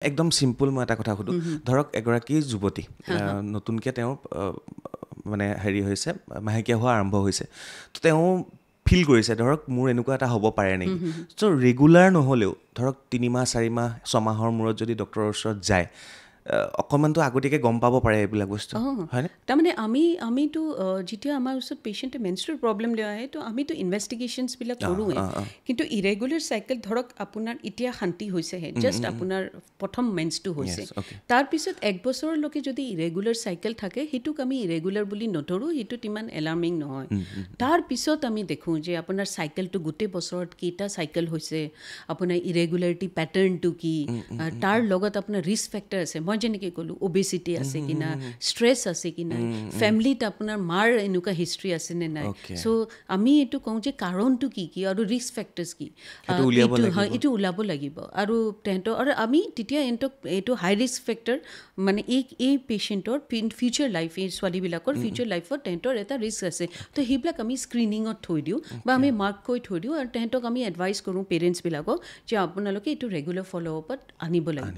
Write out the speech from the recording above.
একদম সিম্পল মই এটা কথা সুধো ধৰক এগৰাকী যুৱতী নতুনকৈ তেওঁ মানে হেৰি হৈছে মাহেকীয়া হোৱা আৰম্ভ হৈছে তো তেওঁ ফিল কৰিছে ধৰক মোৰ এনেকুৱা এটা হ'ব পাৰে নেকি চ' ৰেগুলাৰ নহ'লেও ধৰক 3 মাহ 4 মাহ 6 মাহৰ মূৰত যদি ডক্টৰৰ ওচৰত যায় অকণমানতো আগতীয়াকৈ গম পাব পাৰে এইবিলাক বস্তু হয়নে তাৰমানে আমিতো যেতিয়া আমাৰ ওচৰত পেচেণ্টে মেনষ্ট্ৰুৱেল প্ৰব্লেম লৈ আহে তো আমিতো ইনভেষ্টিগেশ্যনছবিলাক কৰোঁৱে কিন্তু ইৰেগুলাৰ চাইকেল ধৰক আপোনাৰ এতিয়া শান্তি হৈছেহে জাষ্ট আপোনাৰ প্ৰথম মেন্সটো হৈছে তাৰপিছত 1 বছৰলৈকে যদি ইৰেগুলাৰ চাইকেল থাকে সেইটোক আমি ইৰেগুলাৰ বুলি নধৰোঁ সেইটোত ইমান এলাৰ্মিং নহয় তাৰপিছত আমি দেখোঁ যে আপোনাৰ চাইকেলটো গোটেই বছৰত কেইটা চাইকেল হৈছে আপোনাৰ ইৰেগুলাৰিটি পেটাৰ্ণটো কি তাৰ লগত আপোনাৰ ৰিস্ক ফেক্টৰ আছে মই যেনেকৈ ক'লোঁ অবেচিটি আছে কি না ষ্ট্ৰেছ আছে কি নাই ফেমিলিত আপোনাৰ মাৰ এনেকুৱা হিষ্ট্ৰী আছে নে নাই চ' আমি এইটো কওঁ যে কাৰণটো কি কি আৰু ৰিস্ক ফেক্টৰ্ছ কি এইটো ওলাব লাগিব আৰু তেহেঁতৰ আৰু আমি তেতিয়া এহেঁতক এইটো হাই ৰিস্ক ফেক্টৰ মানে এই পেচেণ্টৰ ফিউচাৰ লাইফ এই ছোৱালীবিলাকৰ ফিউচাৰ লাইফত তেহেঁতৰ এটা ৰিস্ক আছে তো সেইবিলাক আমি স্ক্ৰিনিঙত থৈ দিওঁ বা আমি মাৰ্ক কৰি থৈ দিওঁ আৰু তেহেঁতক আমি এডভাইচ কৰোঁ পেৰেণ্টছবিলাকক যে আপোনালোকে এইটো ৰেগুলাৰ ফ'ল' আপত আনিব লাগিব